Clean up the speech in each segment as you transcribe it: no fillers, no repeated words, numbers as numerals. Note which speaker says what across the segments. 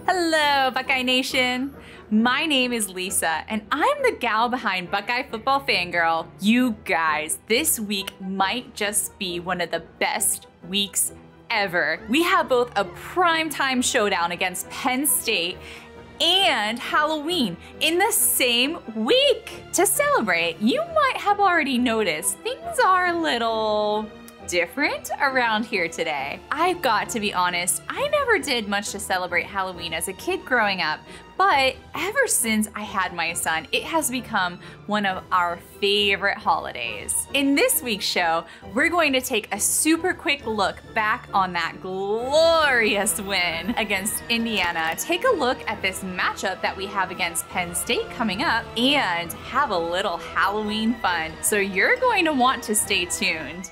Speaker 1: Hello, Buckeye Nation. My name is Lisa, and I'm the gal behind Buckeye Football Fangirl. You guys, this week might just be one of the best weeks ever. We have both a primetime showdown against Penn State and Halloween in the same week. To celebrate, you might have already noticed things are a little different around here today. I've got to be honest, I never did much to celebrate Halloween as a kid growing up, but ever since I had my son, it has become one of our favorite holidays. In this week's show, we're going to take a super quick look back on that glorious win against Indiana, take a look at this matchup that we have against Penn State coming up, and have a little Halloween fun. So you're going to want to stay tuned.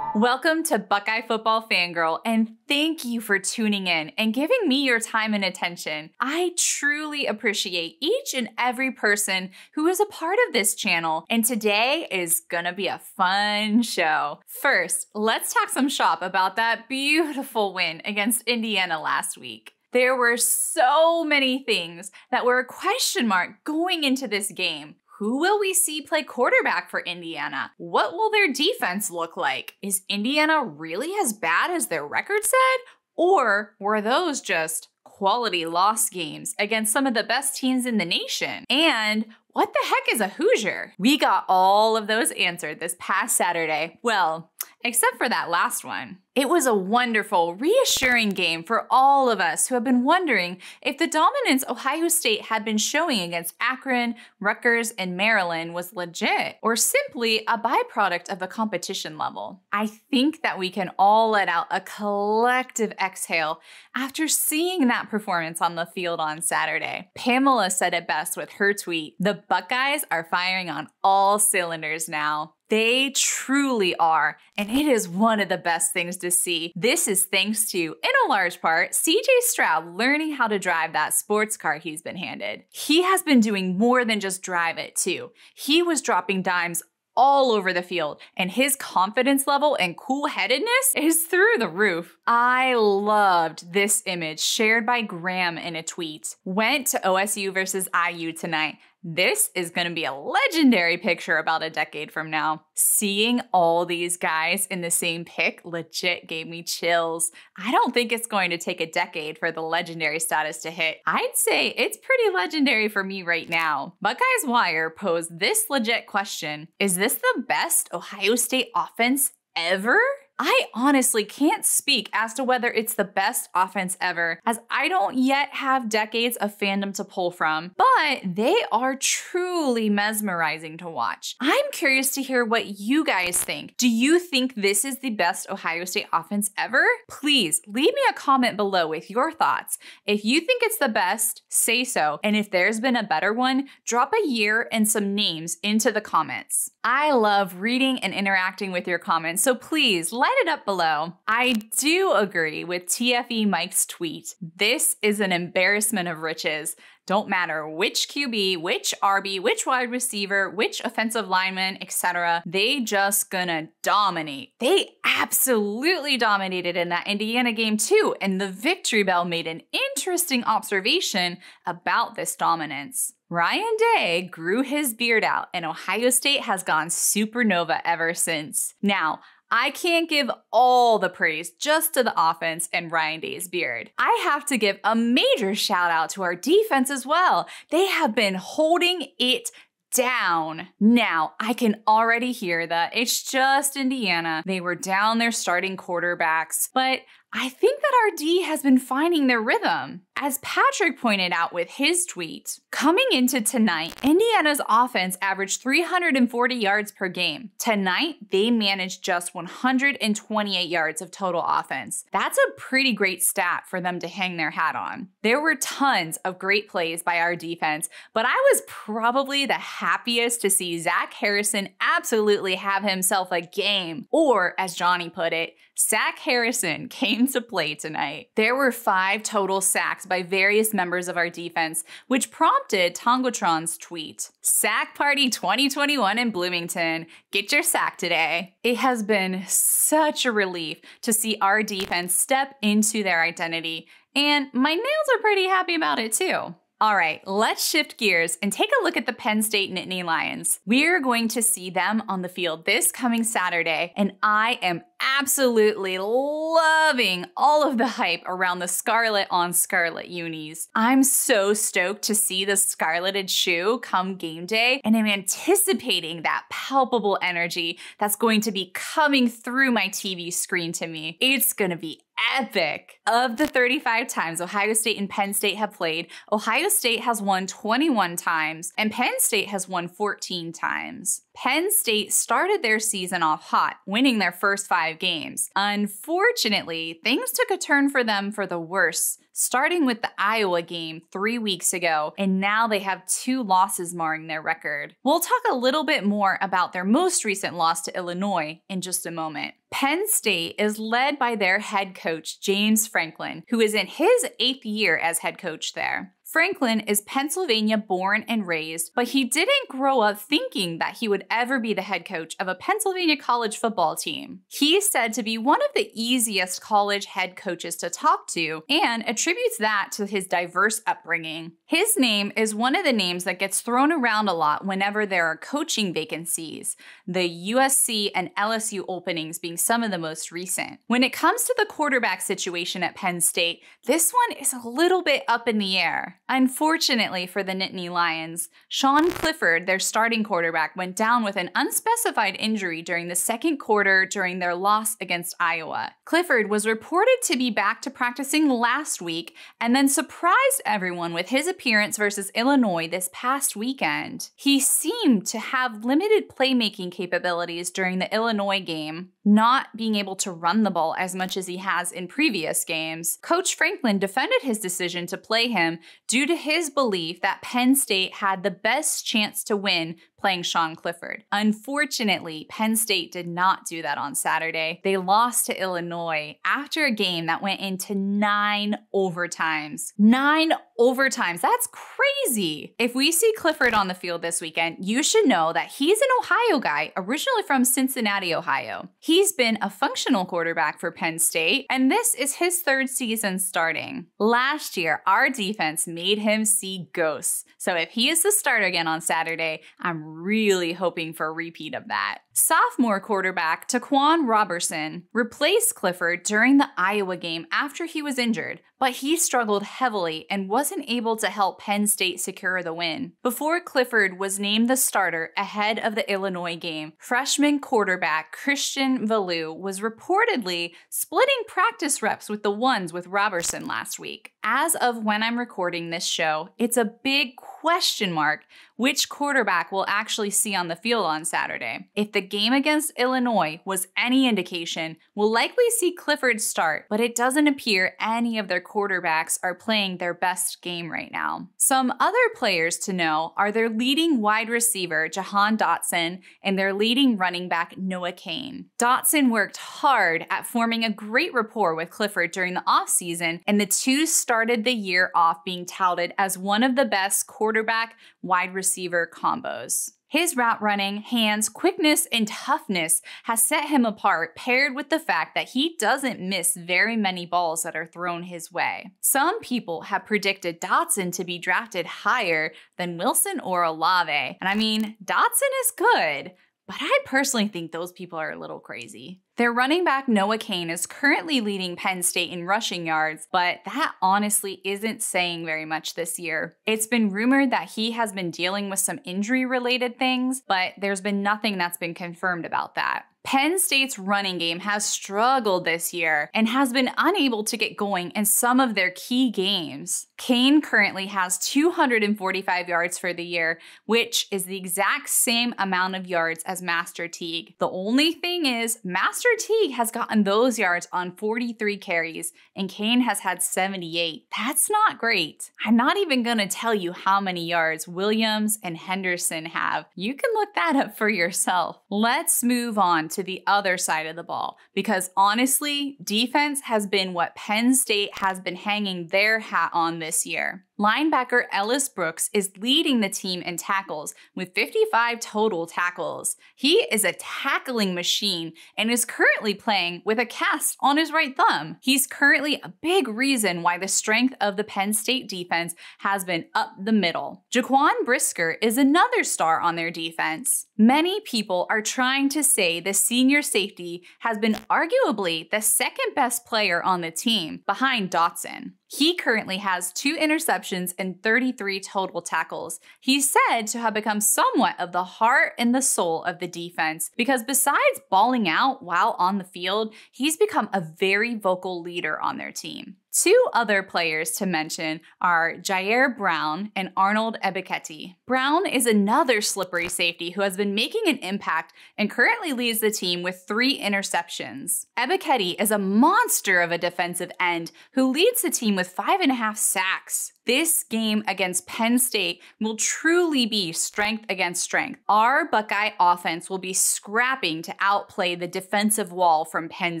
Speaker 1: Welcome to Buckeye Football Fangirl, and thank you for tuning in and giving me your time and attention. I truly appreciate each and every person who is a part of this channel, and today is gonna be a fun show. First, let's talk some shop about that beautiful win against Indiana last week. There were so many things that were a question mark going into this game. Who will we see play quarterback for Indiana? What will their defense look like? Is Indiana really as bad as their record said? Or were those just quality loss games against some of the best teams in the nation? And what the heck is a Hoosier? We got all of those answered this past Saturday. Well, except for that last one. It was a wonderful, reassuring game for all of us who have been wondering if the dominance Ohio State had been showing against Akron, Rutgers, and Maryland was legit, or simply a byproduct of the competition level. I think that we can all let out a collective exhale after seeing that performance on the field on Saturday. Pamela said it best with her tweet, "The Buckeyes are firing on all cylinders now." They truly are, and it is one of the best things to see. This is thanks to, in a large part, CJ Stroud learning how to drive that sports car he's been handed. He has been doing more than just drive it too. He was dropping dimes all over the field, and his confidence level and cool-headedness is through the roof. I loved this image shared by Graham in a tweet. Went to OSU versus IU tonight. This is gonna be a legendary picture about a decade from now. Seeing all these guys in the same pic legit gave me chills. I don't think it's going to take a decade for the legendary status to hit. I'd say it's pretty legendary for me right now. Buckeyes Wire posed this legit question: is this the best Ohio State offense ever? I honestly can't speak as to whether it's the best offense ever, as I don't yet have decades of fandom to pull from, but they are truly mesmerizing to watch. I'm curious to hear what you guys think. Do you think this is the best Ohio State offense ever? Please leave me a comment below with your thoughts. If you think it's the best, say so, and if there's been a better one, drop a year and some names into the comments. I love reading and interacting with your comments, so please light it up below. I do agree with TFE Mike's tweet. This is an embarrassment of riches. Don't matter which QB, which RB, which wide receiver, which offensive lineman, etc. They just gonna dominate. They absolutely dominated in that Indiana game too, and the Victory Bell made an interesting observation about this dominance. Ryan Day grew his beard out, and Ohio State has gone supernova ever since. Now, I can't give all the praise just to the offense and Ryan Day's beard. I have to give a major shout out to our defense as well. They have been holding it down. Now, I can already hear that it's just Indiana. They were down their starting quarterbacks, but I think that our D has been finding their rhythm. As Patrick pointed out with his tweet, coming into tonight, Indiana's offense averaged 340 yards per game. Tonight, they managed just 128 yards of total offense. That's a pretty great stat for them to hang their hat on. There were tons of great plays by our defense, but I was probably the happiest to see Zach Harrison absolutely have himself a game. Or, as Johnny put it, Zach Harrison came came to play tonight. There were 5 total sacks by various members of our defense, which prompted Tongotron's tweet, "Sack Party 2021 in Bloomington. Get your sack today." It has been such a relief to see our defense step into their identity, and my nails are pretty happy about it too. All right, let's shift gears and take a look at the Penn State Nittany Lions. We're going to see them on the field this coming Saturday, and I am absolutely loving all of the hype around the Scarlet on Scarlet unis. I'm so stoked to see the scarleted shoe come game day, and I'm anticipating that palpable energy that's going to be coming through my TV screen to me. It's gonna be epic. Of the 35 times Ohio State and Penn State have played, Ohio State has won 21 times and Penn State has won 14 times. Penn State started their season off hot, winning their first 5 games. Unfortunately, things took a turn for them for the worse, starting with the Iowa game 3 weeks ago, and now they have 2 losses marring their record. We'll talk a little bit more about their most recent loss to Illinois in just a moment. Penn State is led by their head coach, James Franklin, who is in his 8th year as head coach there. Franklin is Pennsylvania born and raised, but he didn't grow up thinking that he would ever be the head coach of a Pennsylvania college football team. He's said to be one of the easiest college head coaches to talk to and attributes that to his diverse upbringing. His name is one of the names that gets thrown around a lot whenever there are coaching vacancies, the USC and LSU openings being some of the most recent. When it comes to the quarterback situation at Penn State, this one is a little bit up in the air. Unfortunately for the Nittany Lions, Sean Clifford, their starting quarterback, went down with an unspecified injury during the second quarter during their loss against Iowa. Clifford was reported to be back to practicing last week and then surprised everyone with his appearance versus Illinois this past weekend. He seemed to have limited playmaking capabilities during the Illinois game, not being able to run the ball as much as he has in previous games. Coach Franklin defended his decision to play him due to his belief that Penn State had the best chance to win playing Sean Clifford. Unfortunately, Penn State did not do that on Saturday. They lost to Illinois after a game that went into 9 overtimes. 9 overtimes, that's crazy. If we see Clifford on the field this weekend, you should know that he's an Ohio guy, originally from Cincinnati, Ohio. He's been a functional quarterback for Penn State, and this is his 3rd season starting. Last year, our defense made him see ghosts. So if he is the starter again on Saturday, I'm really hoping for a repeat of that. Sophomore quarterback Taquan Robertson replaced Clifford during the Iowa game after he was injured, but he struggled heavily and wasn't able to help Penn State secure the win. Before Clifford was named the starter ahead of the Illinois game, freshman quarterback Christian Valou was reportedly splitting practice reps with the ones with Robertson last week. As of when I'm recording this show, it's a big question mark which quarterback we'll actually see on the field on Saturday. If the game against Illinois was any indication, we'll likely see Clifford start, but it doesn't appear any of their quarterbacks are playing their best game right now. Some other players to know are their leading wide receiver, Jahan Dotson, and their leading running back, Noah Cain. Dotson worked hard at forming a great rapport with Clifford during the offseason, and the two started the year off being touted as one of the best quarterback-wide receiver combos. His route running, hands, quickness, and toughness has set him apart, paired with the fact that he doesn't miss very many balls that are thrown his way. Some people have predicted Dotson to be drafted higher than Wilson or Olave, and I mean, Dotson is good, but I personally think those people are a little crazy. Their running back Noah Cain is currently leading Penn State in rushing yards, but that honestly isn't saying very much this year. It's been rumored that he has been dealing with some injury-related things, but there's been nothing that's been confirmed about that. Penn State's running game has struggled this year and has been unable to get going in some of their key games. Cain currently has 245 yards for the year, which is the exact same amount of yards as Master Teague. The only thing is, Master Teague has gotten those yards on 43 carries, and Cain has had 78. That's not great. I'm not even gonna tell you how many yards Williams and Henderson have. You can look that up for yourself. Let's move on to the other side of the ball because honestly, defense has been what Penn State has been hanging their hat on this year. Linebacker Ellis Brooks is leading the team in tackles with 55 total tackles. He is a tackling machine and is currently playing with a cast on his right thumb. He's currently a big reason why the strength of the Penn State defense has been up the middle. Jaquan Brisker is another star on their defense. Many people are trying to say the senior safety has been arguably the second best player on the team behind Dotson. He currently has 2 interceptions and 33 total tackles. He's said to have become somewhat of the heart and the soul of the defense because besides balling out while on the field, he's become a very vocal leader on their team. 2 other players to mention are Jair Brown and Arnold Ebiketie. Brown is another slippery safety who has been making an impact and currently leads the team with 3 interceptions. Ebiketie is a monster of a defensive end who leads the team with 5.5 sacks. This game against Penn State will truly be strength against strength. Our Buckeye offense will be scrapping to outplay the defensive wall from Penn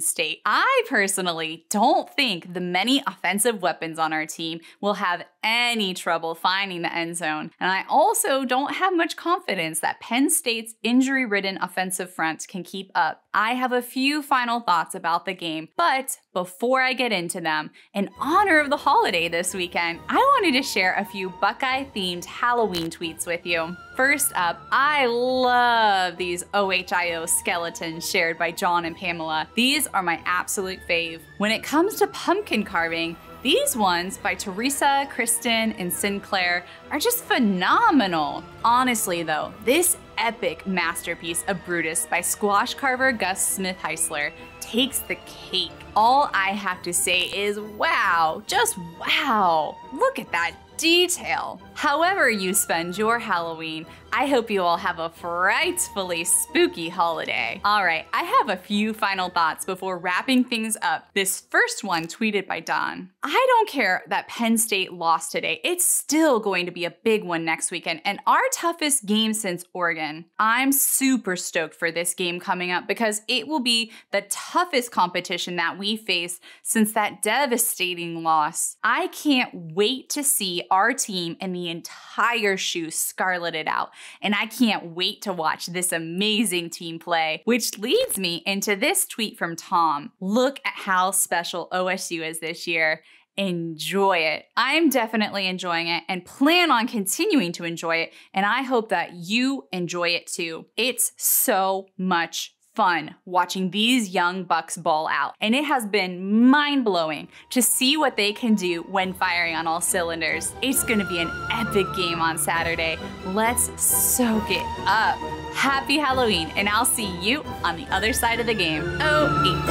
Speaker 1: State. I personally don't think the many offensive weapons on our team will have any trouble finding the end zone. And I also don't have much confidence that Penn State's injury-ridden offensive front can keep up. I have a few final thoughts about the game, but before I get into them, in honor of the holiday this weekend, I wanted to share a few Buckeye-themed Halloween tweets with you. First up, I love these OHIO skeletons shared by John and Pamela. These are my absolute fave. When it comes to pumpkin carving, these ones by Teresa, Kristen, and Sinclair are just phenomenal. Honestly though, this epic masterpiece of Brutus by squash carver Gus Smith-Heisler takes the cake. All I have to say is wow, just wow. Look at that detail. However you spend your Halloween, I hope you all have a frightfully spooky holiday. All right, I have a few final thoughts before wrapping things up. This first one tweeted by Don. I don't care that Penn State lost today. It's still going to be a big one next weekend and our toughest game since Oregon. I'm super stoked for this game coming up because it will be the toughest competition that we face since that devastating loss. I can't wait to see our team and the entire shoe Scarlet it out. And I can't wait to watch this amazing team play, which leads me into this tweet from Tom. Look at how special OSU is this year. Enjoy it. I'm definitely enjoying it and plan on continuing to enjoy it. And I hope that you enjoy it too. It's so much fun watching these young Bucks ball out, and it has been mind-blowing to see what they can do when firing on all cylinders. It's gonna be an epic game on Saturday. Let's soak it up. Happy Halloween, and I'll see you on the other side of the game. OH.